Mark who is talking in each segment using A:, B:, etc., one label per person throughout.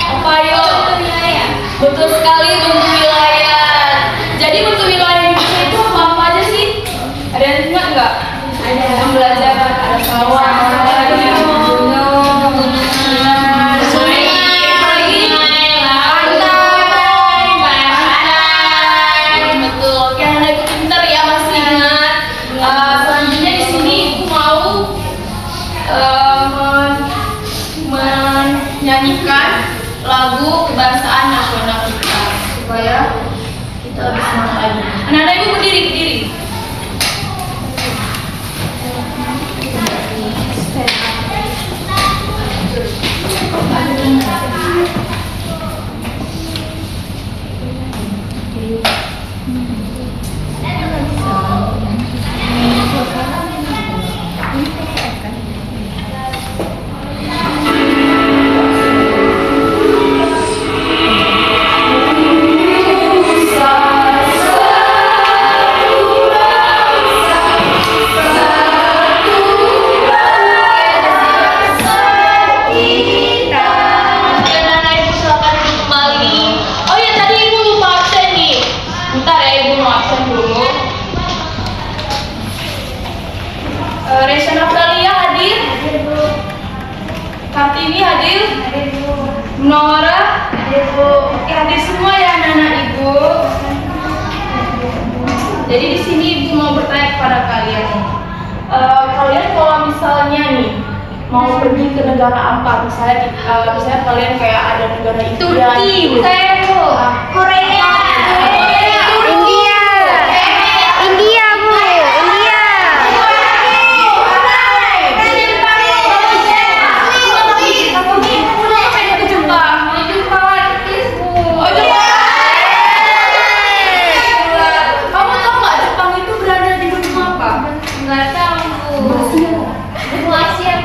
A: Apa yuk? Betul sekali, bentuk wilayah. Jadi bentuk wilayah Indonesia itu apa aja sih? Ada yang ingat nggak? Ada yang belajar, ada sawah, ada gunung, sungai, pantai. Betul. Oke, anak ibu pintar ya, masih ingat. Selanjutnya di sini ibu mau menyanyikan lagu kebangsaan nasional kita supaya kita lebih semangat lagi. Anak-anak ibu berdiri. Reza Naftalia hadir? Kartini hadir? Nora? Oke, hadir semua ya anak-anak ibu. Jadi di sini ibu mau bertanya kepada kalian. Kalian kalau misalnya nih mau pergi ke negara apa? Misalnya kalian kayak ada negara
B: Turki, Korea, India, Bu.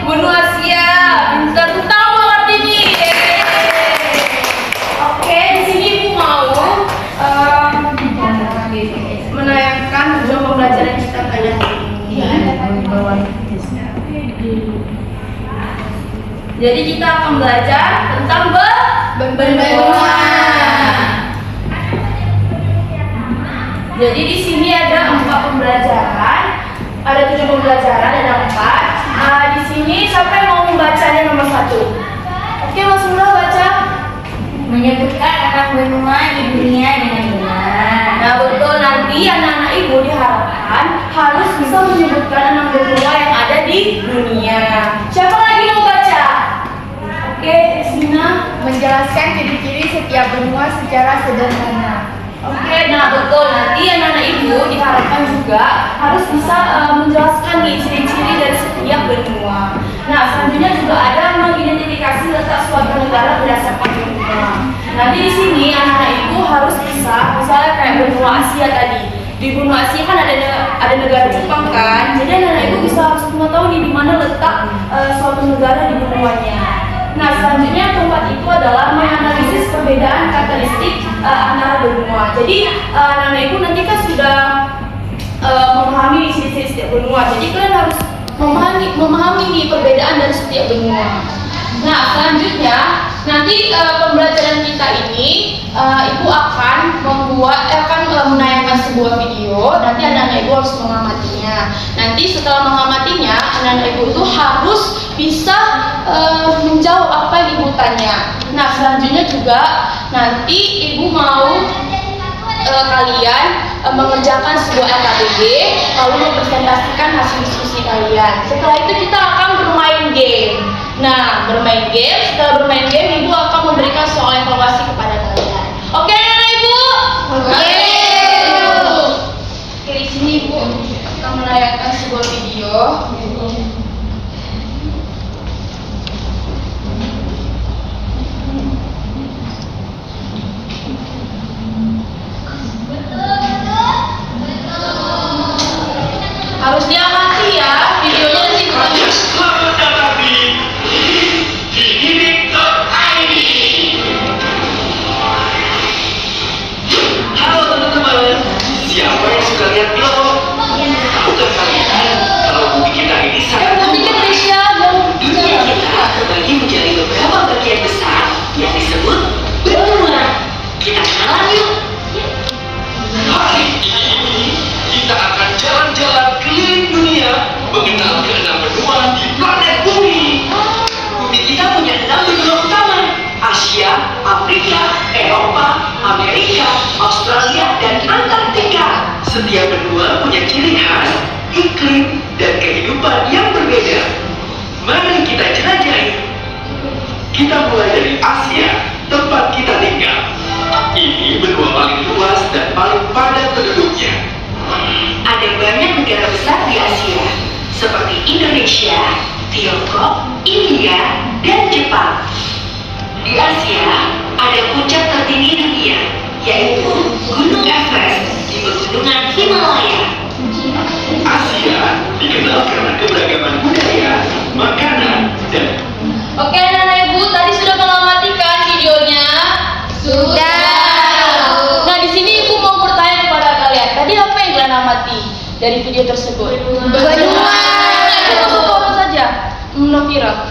A: Benua Asia. Terutama Kartini. Oke, di sini ibu mau menayangkan tujuan pembelajaran kita pada hari ini. Jadi kita akan belajar tentang benua. Jadi di sini ada 4 pembelajaran. Ada 7 pembelajaran, ada 4. Di sini siapa yang mau membacanya nomor 1? Oke, Mas Nurul baca.
B: Menyebutkan anak benua di dunia dengan benar.
A: Nah, betul, nanti anak-anak ibu diharapkan harus bisa menyebutkan anak benua yang ada di dunia. Siapa lagi mau baca? Oke, Sina.
B: Menjelaskan ciri-ciri setiap benua secara sederhana.
A: Oke, nah betul, nanti anak-anak ibu diharapkan juga harus bisa menjelaskan nih ciri-ciri dari setiap benua. Nah, selanjutnya juga ada mengidentifikasi letak suatu negara berdasarkan benua. Nanti di sini anak-anak ibu harus bisa, misalnya kayak benua Asia tadi. Di benua Asia kan ada negara Jepang kan, jadi anak-anak ibu bisa harus mengetahui di mana letak suatu negara di benuanya. Nah, selanjutnya keempat itu adalah menganalisis perbedaan karakteristik antara benua. Jadi anak-anak ibu nanti kan sudah memahami ciri-ciri setiap benua. Jadi kalian harus memahami nih perbedaan dari setiap benua. Nah, selanjutnya nanti pembelajaran kita ini ibu akan menayangkan sebuah video. Nanti anak-anak ibu harus mengamatinya. Nanti setelah mengamatinya, anak-anak ibu itu harus bisa menjawab apa yang ibu tanya. Nah, selanjutnya juga nanti ibu mau kalian mengerjakan sebuah LKBG lalu mempresentasikan hasil diskusi kalian. Setelah itu kita akan bermain game. Nah, setelah bermain game ibu akan memberikan soal evaluasi kepada kalian. Oke, anak ibu? Oke. Oke, di sini ibu akan menayangkan sebuah video. Harus diamati ya videonya.
C: Selamat datang di Didik iklim, dan kehidupan yang berbeda. Mari kita jelajahi. Kita mulai dari Asia, tempat kita tinggal. Ini benua paling luas dan paling padat penduduknya. Ada banyak negara besar di Asia, seperti Indonesia, Tiongkok, India, dan Jepang. Di Asia, ada puncak tertinggi dunia, yaitu Gunung Everest di pegunungan Himalaya. Asia dikenal karena keberagaman budaya, makanan, dan...
A: Oke anak-anak ibu, tadi sudah mengamati kan videonya?
B: Sudah.
A: Nah di sini ibu mau bertanya kepada kalian. Tadi apa yang kalian amati dari video tersebut?
B: Benua.
A: Ibu masuk apa saja? Novira.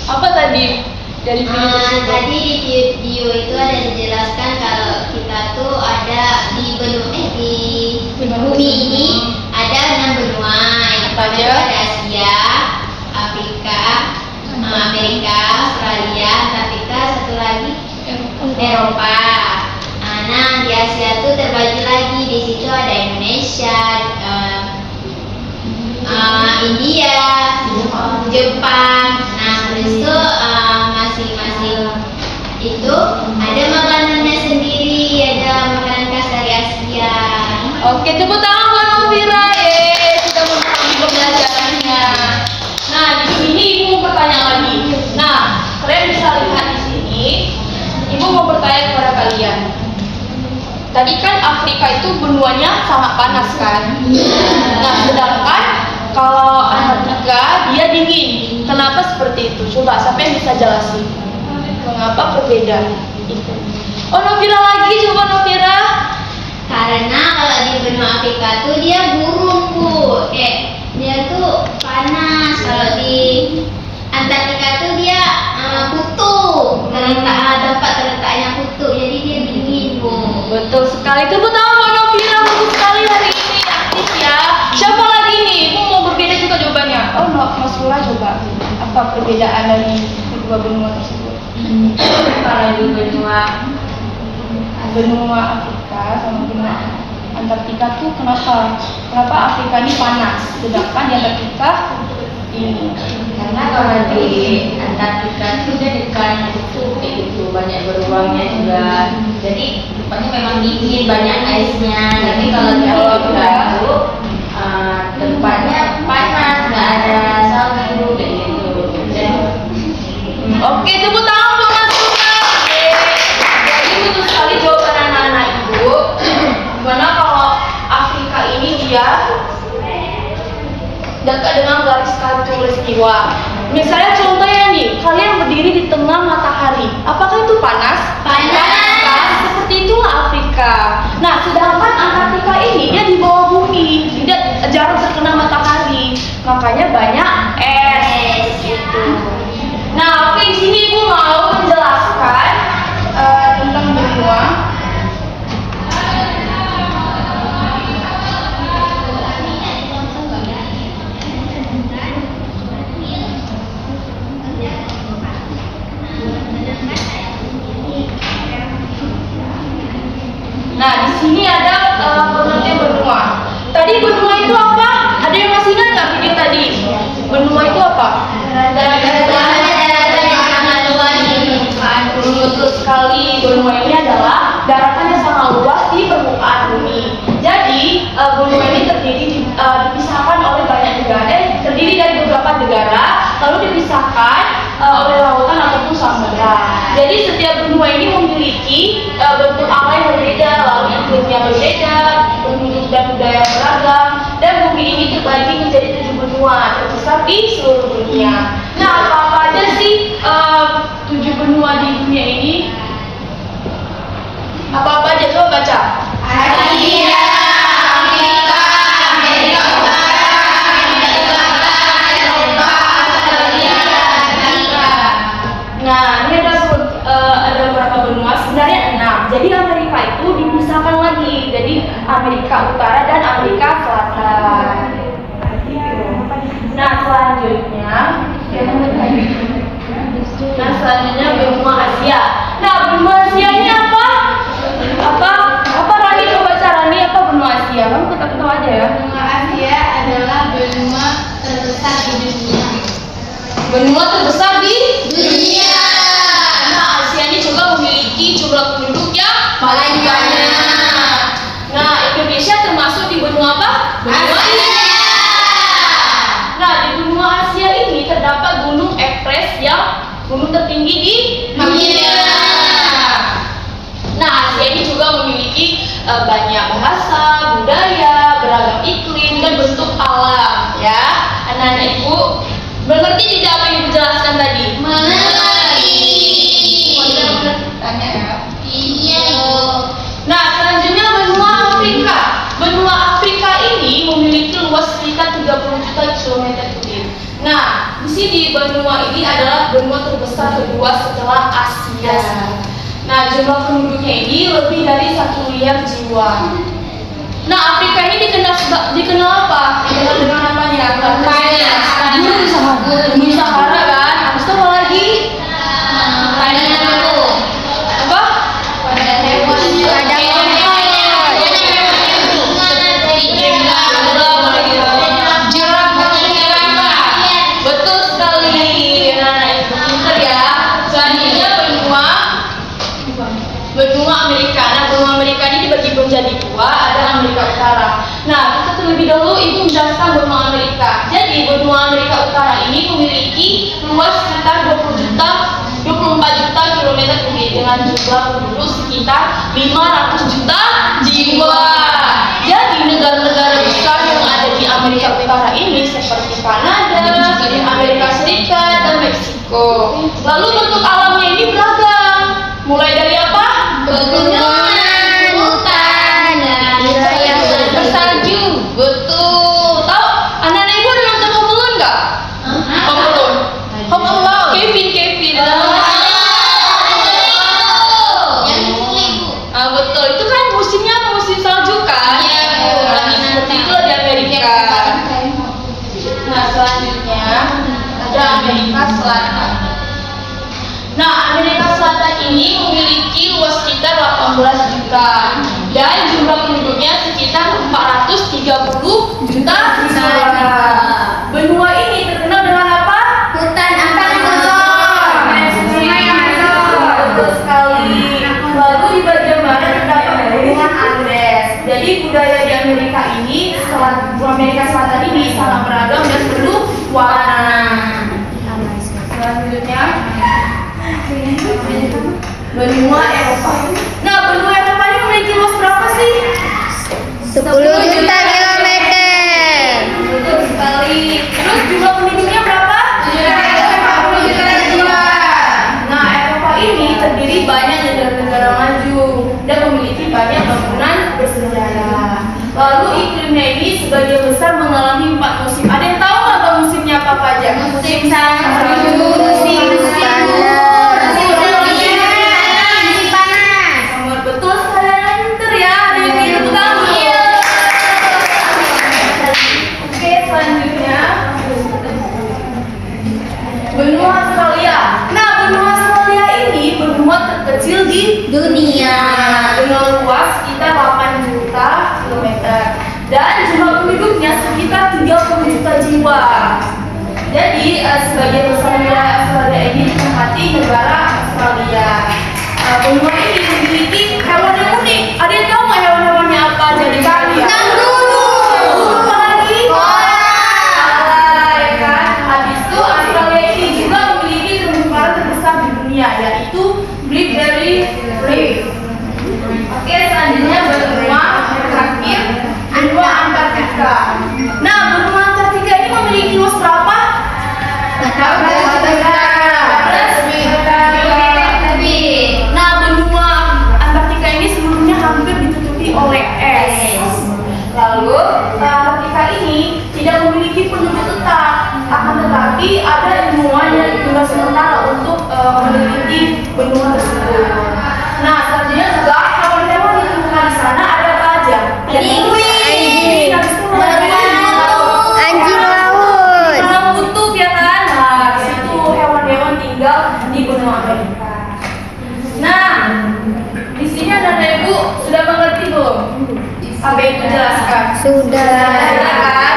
A: Apa tadi dari video tersebut?
B: Tadi di video itu ada dijelaskan kalau kita tuh ada di bumi ini ada 6 benua. Yang pertama itu ada Asia, Afrika, Amerika, Australia, Antartika, satu lagi Eropa. Nah di Asia tuh terbagi lagi, di situ ada Indonesia, India, Jepang. Nah terus itu masing-masing itu ada makanannya sendiri, ada makanan khas dari Asia.
A: Oke, tepuk tangan buat Novira sudah memahami pembelajarannya. Nah, di sini ibu mau bertanya lagi. Nah, kalian bisa lihat di sini, ibu mau bertanya kepada kalian. Tadi kan Afrika itu benuanya sangat panas kan? Nah, sedangkan kalau Antartika dia dingin. Kenapa seperti itu? Coba siapa yang bisa jelasin? Mengapa berbeda? Itu. Oh, Novira lagi, coba Novira.
B: Karena kalau di benua Afrika tuh dia gurun Bu, dia tuh panas. Kalau di Antartika tuh dia kutub, tempat terletaknya kutub, jadi dia dingin Bu.
A: Betul sekali. Tepuk tangan buat Novira, bagus sekali hari ini aktif ya. Siapa lagi nih? Ibu mau berbeda juga jawabannya. Oh, Mas Lula coba. Apa perbedaan dari kedua benua tersebut?
B: Kalau di
A: benua Afrika sama benua Antartika tuh kenapa Afrika ini panas, sedangkan di Antartika ini?
B: Karena kalau di Antartika itu dia dekat kutub itu banyak beruangnya juga, jadi tempatnya memang dingin, banyak aisnya. Tapi kalau di Afrika itu tempatnya panas, nggak ada salju kayak gitu.
A: Oke, tepuk tangan buat Mas Lula. Jadi betul sekali jawaban anak-anak ibu. Dimana kalau Afrika ini dia dekat dengan garis khatulistiwa. Misalnya contohnya nih, kalian berdiri di tengah matahari. Apakah itu panas?
B: Panas.
A: Seperti itulah Afrika. Nah, sedangkan Antartika ini dia di bawah bumi, tidak jarang terkena matahari. Makanya banyak es gitu. Nah, oke, di sini ibu mau menjelaskan tentang benua. Nah, di sini ada pengertian benua. Tadi benua itu apa? Ada yang masih ingat nggak video tadi? Benua itu apa? Betul sekali, benua ini adalah daratannya sangat luas di permukaan bumi. Jadi benua ini dipisahkan oleh banyak negara, terdiri dari beberapa negara, lalu dipisahkan oleh lautan ataupun samudra. Jadi setiap benua ini memiliki bentuk alam yang berbeda, lalu iklimnya berbeda, penduduk dan budaya beragam, dan bumi ini terbagi menjadi 7 benua tersebar di seluruh dunia. Nah, apa aja sih 7 benua di dunia ini? Apa aja? Coba baca.
B: Asia, Afrika, Amerika Utara, Amerika Selatan, Eropa, Australia, dan Amerika.
A: Nah, ini ada beberapa benua, sebenarnya 6. Jadi Amerika itu dipisahkan lagi, jadi Amerika Utara dan Amerika Selatan. Nah, selanjutnya benua Asia. Nah, benua Asia ini apa? Apa Rani, coba baca Rani, apa benua Asia? Kamu ketawa aja ya.
B: Benua Asia adalah
A: benua terbesar di
B: Dunia.
A: Nah, Asia ini juga memiliki jumlah penduduk yang paling banyak. Nah, Indonesia termasuk di benua apa? Benua Asia. Nah, di benua Asia ini terdapat Gunung Everest yang gunung tertinggi di dunia. Nah, Asia ini juga memiliki banyak bahasa, budaya, beragam iklim dan bentuk alam, ya. Anak-anak Ibu, mengerti tidak apa yang Ibu jelaskan tadi?
B: Mengerti.
A: Tanya ya.
B: Iya, Ibu.
A: Nah, selanjutnya benua Afrika. Benua Afrika ini memiliki luas sekitar 30 juta kilometer kubik. Nah, di sini benua ini adalah benua terbesar kedua setelah Asia. Nah, jumlah penduduknya ini lebih dari 1 miliar jiwa. Nah, Afrika ini dikenal apa? Dikenal dengan namanya? Bumi Sahara kan? Habis itu apa lagi? Apa? Betul sekali. Nah, itu pintar ya. Selanjutnya benua Amerika. Nah, benua Amerika ini dibagi menjadi dua, ada Amerika Utara. Nah, kita terlebih dahulu Ibu menjelaskan benua Amerika. Jadi, benua Amerika Utara ini memiliki luas sekitar 24 juta kilometer kubik dengan jumlah penduduk sekitar 500 juta jiwa. Jadi, negara-negara besar yang ada di Amerika Utara ini seperti Kanada, Amerika Serikat, dan Meksiko. Lalu bentuk alamnya ini beragam. Mulai dari apa?
B: Pegunungan, hutan, dan wilayah bersalju.
A: Betul. Tahu? Anak-anak Ibu ada nonton Home Alone nggak? Home Alone. Home Alone. Kevin.
B: Yang itu, Ibu.
A: Betul. Itu kan musimnya apa? Musim salju kan?
B: Iya, Bu.
A: Nah, seperti itu di Amerika. Nah, selanjutnya ada Amerika Selatan. Nah, Amerika Selatan ini memiliki luas sekitar 18 juta dan jumlah penduduknya sekitar 430 juta jiwa. Benua ini terkenal dengan apa?
B: Hutan Amazon.
A: Betul sekali. Lalu di bagian barat terdapat pegunungan Andes. Jadi budaya di Amerika Selatan ini sangat beragam dan penuh warna. Selanjutnya benua Eropa. Nah, benua Eropa ini memiliki luas berapa sih?
B: 10 juta kilometer.
A: Betul sekali. Terus jumlah penduduknya berapa? 40 juta jiwa. Nah, Eropa ini terdiri banyak negara-negara maju dan memiliki banyak bangunan bersejarah. Lalu iklimnya ini sebagian besar mengalami 4 musim. Ada yang tahu nggak musimnya apa aja?
B: Musim salju, musim panas.
A: Betul sekali, pinter ya. Ada yang pinter tahu. Oke, selanjutnya benua Australia. Nah, benua Australia ini benua terkecil di
B: Dunia.
A: dengan luas sekitar 8 juta kilometer dan jumlah penduduknya sekitar 30 juta jiwa. Jadi, sebagian besar wilayah Australia ini ditempati negara Australia. Benua ini memiliki hewan yang unik. Ada yang tahu nggak hewan-hewannya apa? Jadi
B: Kanguru.
A: Apa lagi? Koala, ya kan? Habis itu Australia ini juga memiliki terumbu karang terbesar di dunia, yaitu Blueberry Reef. Oke, selanjutnya benua terakhir, benua Antartika. Nah, benua Antartika ini memiliki luas berapa? Nah, benua Antartika ini seluruhnya hampir ditutupi oleh es. Lalu, Antartika ini tidak memiliki penduduk tetap. Akan tetapi ada ilmuwan yang tugas sementara untuk meneliti benua tersebut. Nah, selanjutnya juga hewan-hewan yang ditemukan di sana ada apa aja?
B: Penguin,
A: anjing laut, kutub ya kan? Nah, di situ hewan-hewan tinggal di benua Amerika. Nah, di sini anak-anak Ibu sudah mengerti belum? Apa yang Ibu jelaskan?
B: Sudah.
A: Ya kan?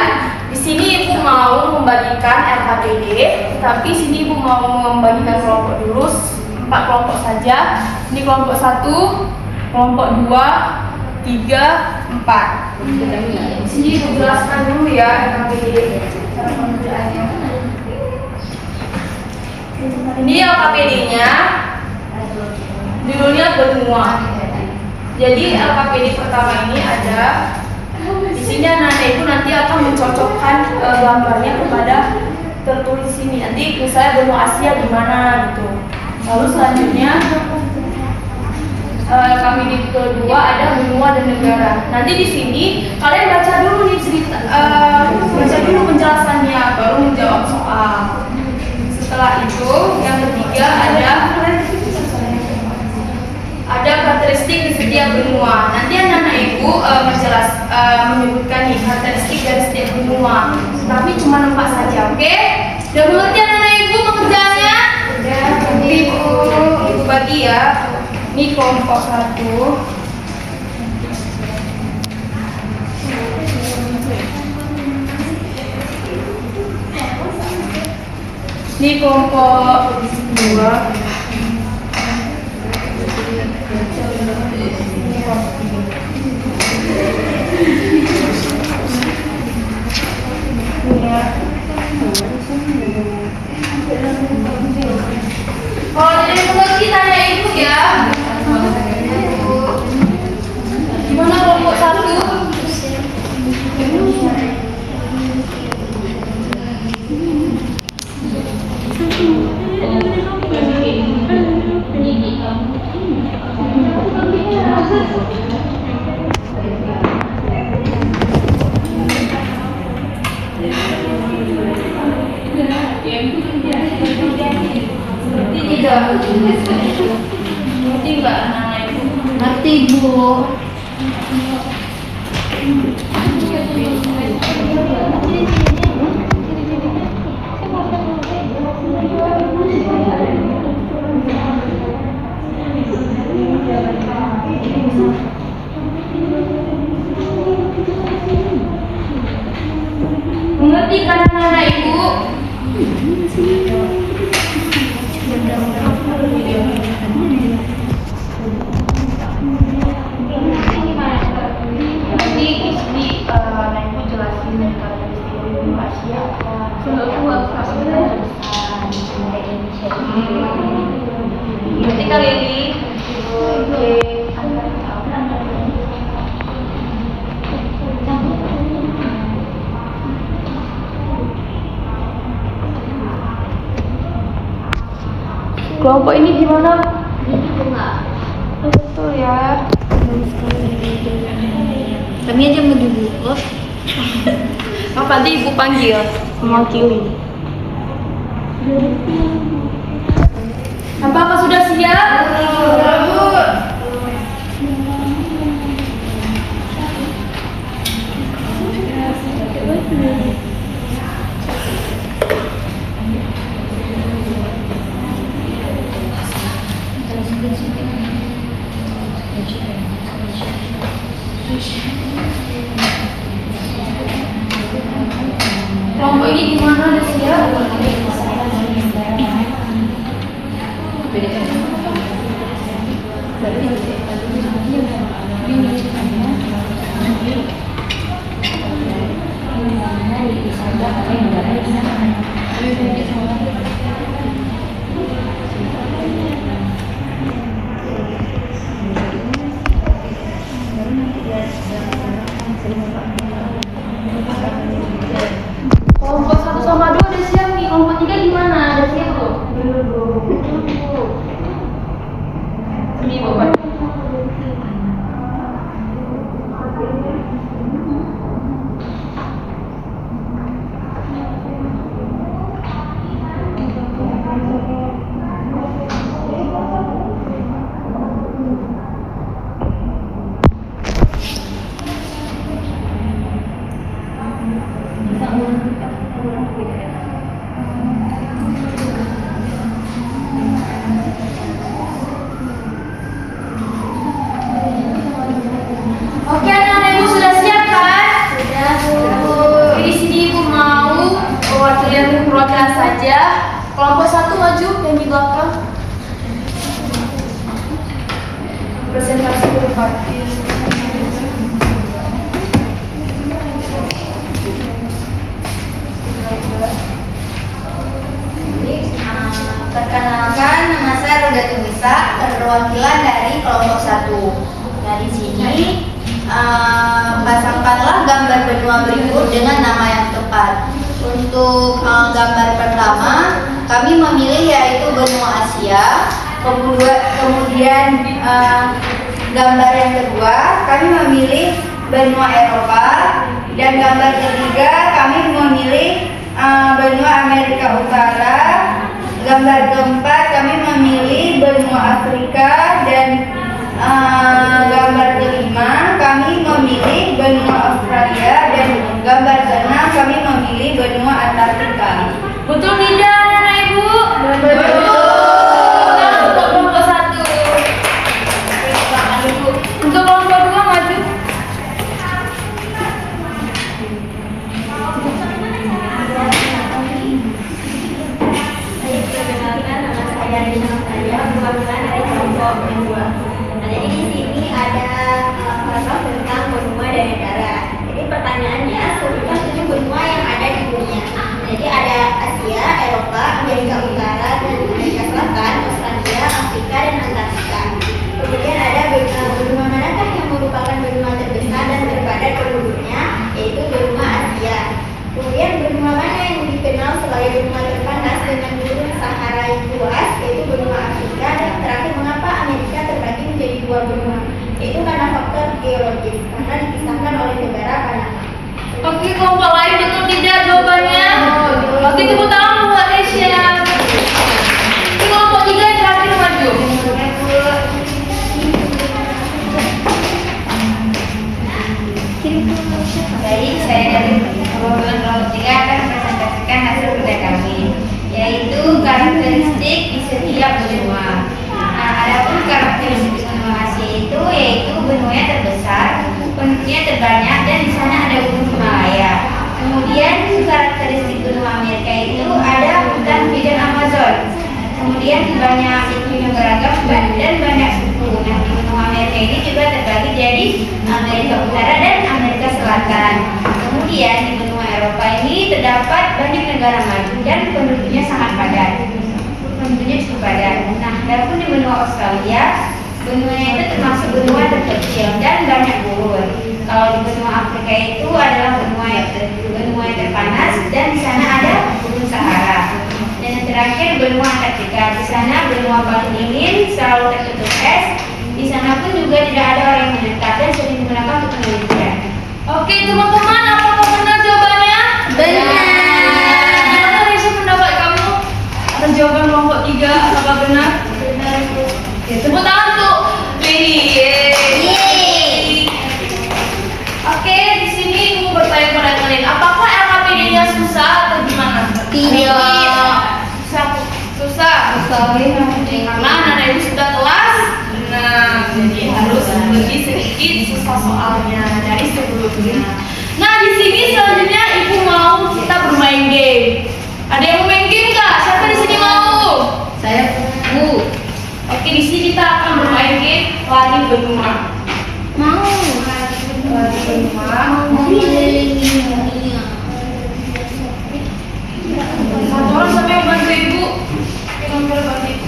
A: Di sini Ibu mau mau membagikan RKPD, tapi sini Ibu mau membagikan kelompok dulu 4 kelompok saja. Ini kelompok 1, kelompok 2, 3, 4. Di sini Ibu jelaskan dulu ya RKPD cara pengerjaannya. Ini LKPD-nya judulnya benua. Jadi LKPD pertama ini ada di sini anak-anak Ibu nanti akan mencocokkan gambarnya kepada tertulis sini. Nanti misalnya benua Asia di mana gitu. Lalu selanjutnya LKPD kedua ada benua dan negara. Nanti di sini kalian baca dulu nih cerita, baca dulu penjelasannya, baru menjawab soal. Setelah itu yang ketiga ada karakteristik di setiap benua. Nanti anak-anak Ibu menyebutkan nih karakteristik dari setiap benua. Tapi cuma 4 saja, oke? Udah mengerti anak-anak Ibu pengerjaannya? Ibu bagi ya. Ini kelompok 1. Ini kelompok 2. Kalau jadi mengerti tanya Ibu ya. Gimana kelompok 1? Ngerti nggak anak-anak Ibu?
B: Ngerti Bu.
A: Mengerti kan anak-anak Ibu? Nanti kali ini kelompok ini gimana? Betul ya.
B: Kami aja mau dulu.
A: Nanti Ibu panggil mewakili. Apakah sudah siap? Kelompok ini gimana? Udah siap? Kelompok 1 sama 2 udah siap nih. Kelompok 3 gimana? Udah siap belum? Belum. Ini Bapak.
D: Perkenalkan, nama saya Roda Tumisa, perwakilan dari kelompok 1. Nah, di sini pasangkanlah gambar benua berikut dengan nama yang tepat. Untuk gambar pertama, kami memilih yaitu benua Asia. Kemudian gambar yang kedua, kami memilih benua Eropa. Dan gambar ketiga, kami memilih benua Amerika Utara. Gambar keempat, kami memilih benua Afrika. Dan gambar kelima, kami memilih benua Australia. Dan gambar keenam, kami memilih benua Antartika.
A: Betul tidak anak ibu?
D: Betul.
A: Untuk kelompok 1. Untuk kelompok 2 maju.
B: Perkenalkan, nama saya Rina Saya, perwakilan dari kelompok 2. Nah, jadi di sini ada pasal tentang benua dan negara. Jadi pertanyaannya, sebutkan 7 benua yang ada di dunia. Jadi ada Asia, Eropa, Amerika Utara, dan Amerika Selatan, Australia, Afrika, dan Antartika. Kemudian ada benua manakah yang merupakan benua terbesar dan terpadat penduduknya, yaitu benua Asia. Kemudian benua mana yang dikenal sebagai benua terpanas dengan gurun Sahara yang luas, yaitu benua Afrika. Dan terakhir, mengapa Amerika terbagi menjadi 2 benua, yaitu karena faktor geologis, karena dipisahkan oleh negara Panama.
A: Oke, kelompok lain betul tidak jawabannya? Oke, tepuk tangan buat Tasya. Ini kelompok 3 yang terakhir maju.
D: Jadi saya dari kelompok 3 akan mempresentasikan hasil kerja kami, yaitu karakteristik di setiap benua. Nah, adapun karakteristik benua Asia itu yaitu benuanya terbesar, penduduknya terbanyak, dan di sana ada gunung Himalaya. Kemudian karakteristik benua Amerika itu ada hutan bidang Amazon. Kemudian banyak iklim yang beragam dan banyak suku. Nah, di benua Amerika ini juga terbagi jadi Amerika Utara dan Amerika Selatan. Kemudian di benua Eropa ini terdapat banyak negara maju dan penduduknya sangat padat. Penduduknya cukup padat. Nah, adapun di benua Australia, benuanya itu termasuk benua terkecil dan banyak gurun. Kalau di benua Afrika itu adalah benua yang terpanas dan di sana ada gurun Sahara. Dan yang terakhir benua Antartika. Di sana benua paling dingin, selalu tertutup es. Di sana pun juga tidak ada orang yang menetap dan sering digunakan untuk penelitian.
A: Oke, teman-teman, apakah benar jawabannya?
D: Benar.
A: Gimana Risa pendapat kamu atas jawaban kelompok 3? Apakah benar?
D: Benar.
A: Ya, tepuk tangan untuk Lady.
D: Yeay.
A: Oke, di sini ibu bertanya pada kalian, apakah LKPD-nya susah atau gimana?
D: Tidak.
A: Susah. Karena anak ibu sudah kelas. Nah, jadi harus lebih sedikit susah soalnya dari sebelumnya. Nah, di sini selanjutnya ibu mau kita bermain game. Ada yang mau main game nggak? Siapa di sini mau?
D: Saya Bu.
A: Oke, di sini kita akan bermain game lari benua.
D: Mau.
A: Lari benua. Satu orang sampai yang bantu ibu. Yang bantu ibu.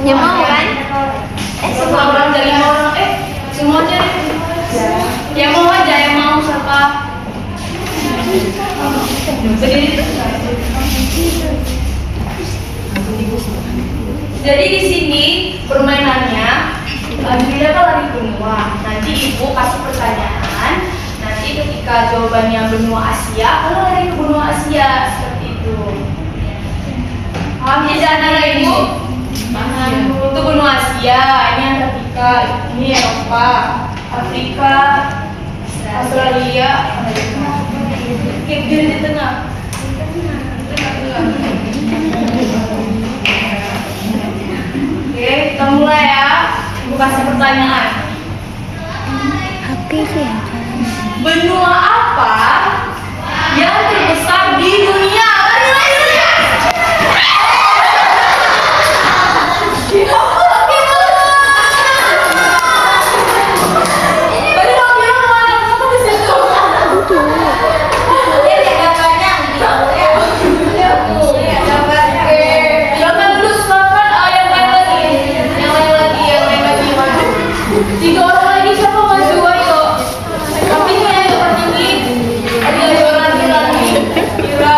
B: Ya mau kan?
A: Semua orang dari orang, semua aja deh. Yang mau aja, yang mau siapa? Berdiri. Jadi di sini permainannya kita kan lagi benua. Nanti ibu kasih pertanyaan. Nanti ketika jawabannya benua Asia, kalau lari ke benua Asia seperti itu. Paham ya anak ibu? Paham. Itu benua Asia, ini Antartika, ini Eropa, Afrika, Australia, Amerika. Oke, berdiri di tengah. Oke, kita mulai ya. Ibu kasih pertanyaan. Benua apa yang terbesar di dunia? Tiga orang lagi siapa maju ayo. Tapi ini yang tertinggi. Ada orang lagi. Kira.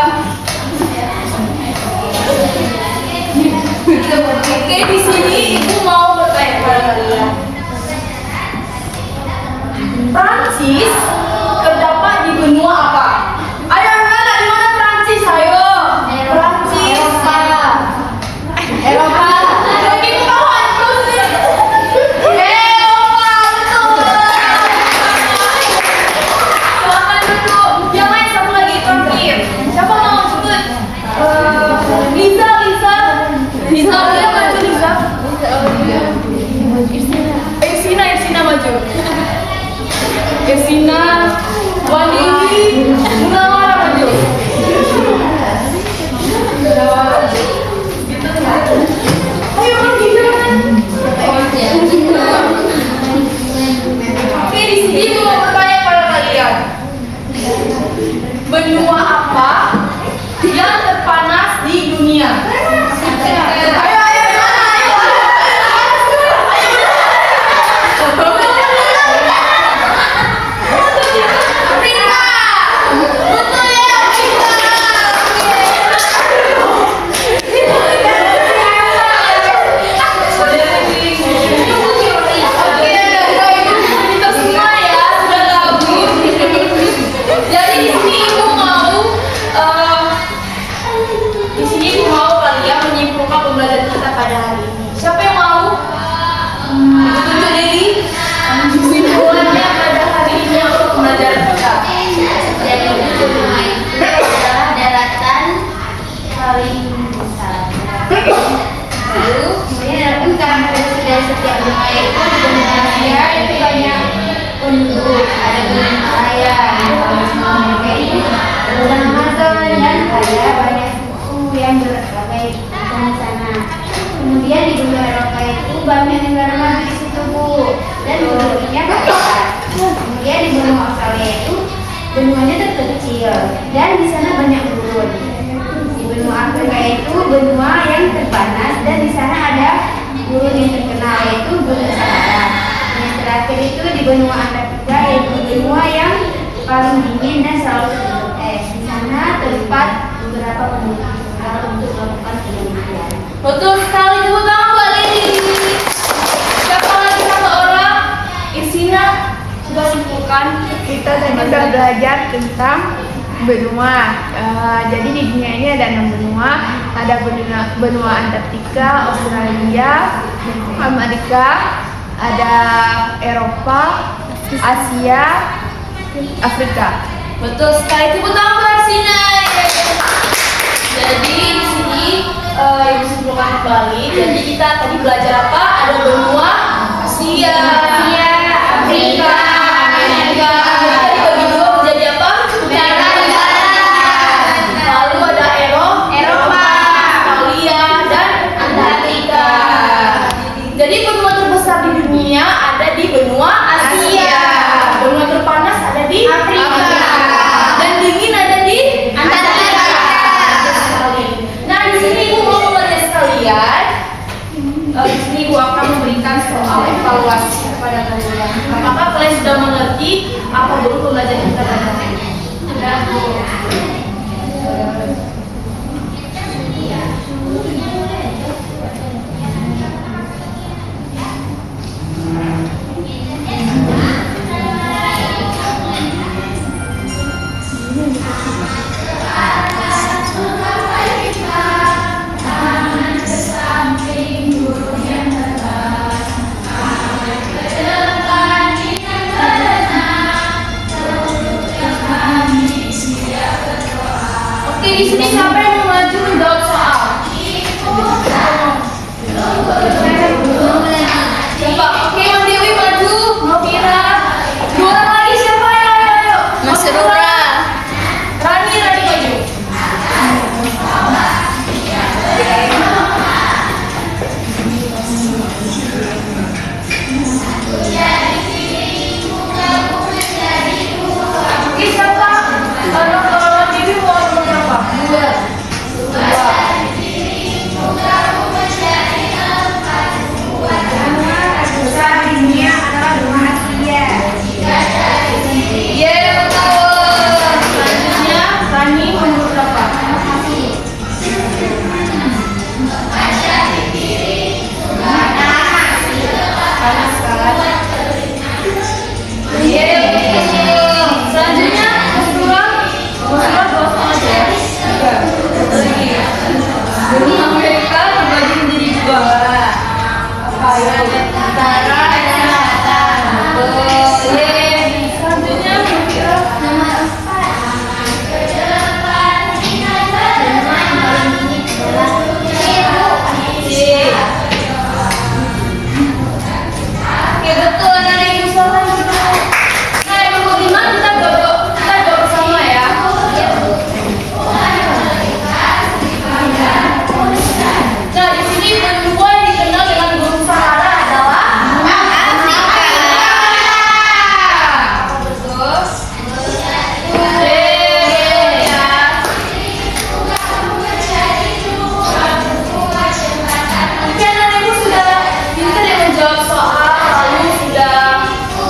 A: Oke, di sini ibu mau bertanya kepada kalian. Prancis terdapat di benua apa? Ayo anak-anak, di mana Prancis? Ayo. Prancis. Eropa. Esina, Wandini, Munawara maju. Ayo pergi jangan. Oke, di sini mau bertanya pada kalian. Benua apa yang terpanas di dunia? Ayo.
D: Setiap benua itu di benua Asia itu banyak penduduk, ada benua Malaya, mereka itu benua Amazon dan ada banyak suku yang berbagai di sana. Kemudian di benua Eropa itu banyak negara maju di situ bu, dan penduduknya banyak. Kemudian di benua Australia itu benuanya terkecil dan di sana banyak gurun. Di benua Afrika itu benua yang terpanas dan di sana ada gurun yang terkenal yaitu Gunung Sahara. Yang terakhir itu di benua Antartika yaitu benua yang paling dingin dan selalu tertutup es. Di sana terdapat beberapa penduduk untuk melakukan penelitian.
A: Betul sekali, tepuk tangan buat Lady. Siapa lagi satu orang? Isina sudah simpulkan.
E: Kita tadi sudah belajar tentang benua. Jadi di dunia ini ada 6 benua. Ada benua Antartika, Australia, Amerika, ada Eropa, Asia, Afrika.
A: Betul sekali, tepuk tangan buat Sina. Jadi di sini ibu simpulkan kembali. Jadi kita tadi belajar apa? Ada benua Asia, Afrika, Amerika. Dibagi dua menjadi apa? Utara dan barat. Lalu ada Eropa, Australia dan Antartika. Jadi benua terbesar di dunia ada di benua Asia. Benua terpanas ada di Afrika. Dan dingin ada di Antartika. Nah, di sini ibu mau bertanya sekalian. di sini Ibu akan memberikan soal evaluasi kepada kalian. Apakah kalian sudah mengerti apa dulu pembelajaran kita pada hari ini? Sudah, Bu. Oke, di sini siapa yang mau maju menjawab soal? Coba, oke, Mas Dewi maju, Novira. Dua orang lagi siapa ya? Ayo.
B: Mas Rura.
A: Rani maju. Oke, siapa? Dewi mau ngomong apa? Dua.
D: Terbesar di dunia adalah benua Asia.
A: Iya, betul. Selanjutnya, Rani nomor berapa? Panas sekali. Iya, betul. Selanjutnya, Mas Rura. Mas Rura kosong aja ya. Lagi. Benua Amerika terbagi menjadi dua. Apa itu? Utara dan selatan. Betul. Yeay. Selanjutnya, Novira. Oke, betul. Anak ibu silakan dulu. Nah, Ibu Budiman, kita jawab bersama ya. Nah, di sini benua yang dikenal dengan Gunung Sahara adalah Afrika. Betul. Ya. Oke, anak ibu sudah pintar ya menjawab soal, lalu sudah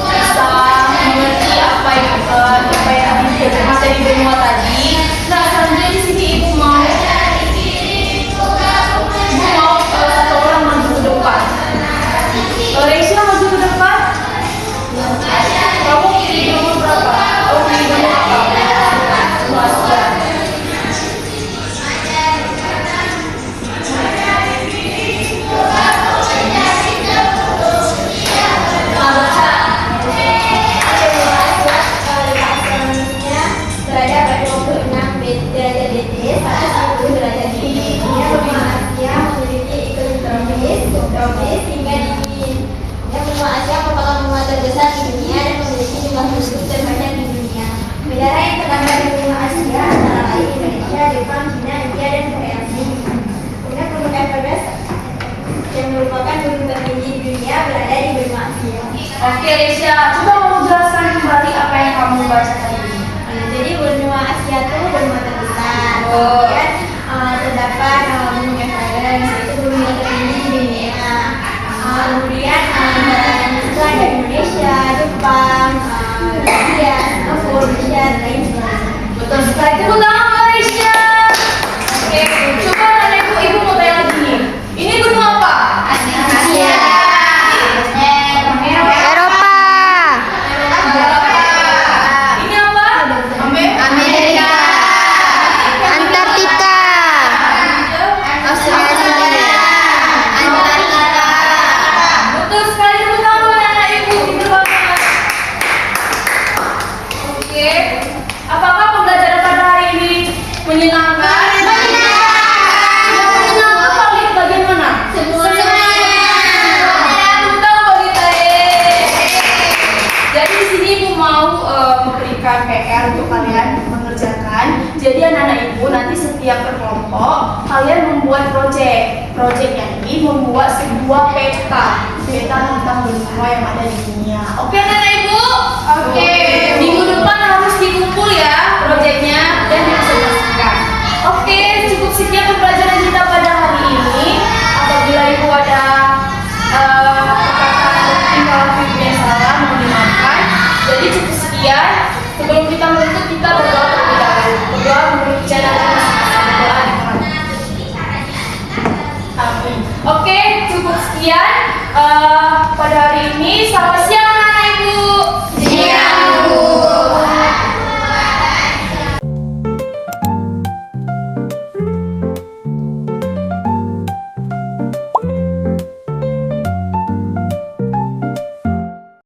A: bisa mengerti apa yang materi benua tadi. Nah, selanjutnya di sini ibu mau satu orang maju ke depan. Reisha maju ke depan. Kamu pilih nomor berapa? Kamu pilih nomor apa? Asia.
D: Berada pada 26 derajat BC, 110 derajat D. Dunia benua Asia memiliki iklim tropis hingga dingin. Benua Asia merupakan benua terbesar di dunia dan memiliki jumlah penduduk terbanyak di dunia. Negara yang terdapat di benua Asia antara lain Indonesia, Jepang, China, India, dan Korea Selatan. Kemudian Gunung Everest yang merupakan gunung tertinggi di dunia berada di benua Asia.
A: Oke, Reisha, coba mau jelaskan kembali apa yang kamu baca tadi.
D: Jadi benua Asia itu benua terbesar.
A: Oh.
D: Kemudian terdapat gunung Everest, itu gunung yang tertinggi di dunia. Kemudian itu ada Indonesia, Jepang, India, Singapura, Malaysia, dan lain sebagainya.
A: Betul sekali. Tepuk tangan buat Reisha. Oke, coba anak ibu mau tanya lagi nih. Ini benua apa?
D: Asia.
B: Eropa.
A: Ini apa?
B: Amerika. Antartika. Australia. Antartika.
A: Betul sekali. Tepuk tangan buat anak ibu. Itu banget. Oke. Apakah pembelajaran pada hari ini menyenangkan? Menyenangkan bagi bagian mana? Semuanya. Tepuk tangan bagi saya. Jadi di sini ibu mau memberikan PR untuk kalian mengerjakan. Jadi anak-anak ibu nanti setiap berkelompok kalian membuat proyek. Proyeknya ini membuat sebuah peta tentang benua yang ada di dunia. Oke anak-anak ibu? Oke. Minggu depan harus dikumpul ya proyeknya dan dipresentasikan. Oke, cukup sekian pembelajaran kita pada hari ini. Apabila ibu ada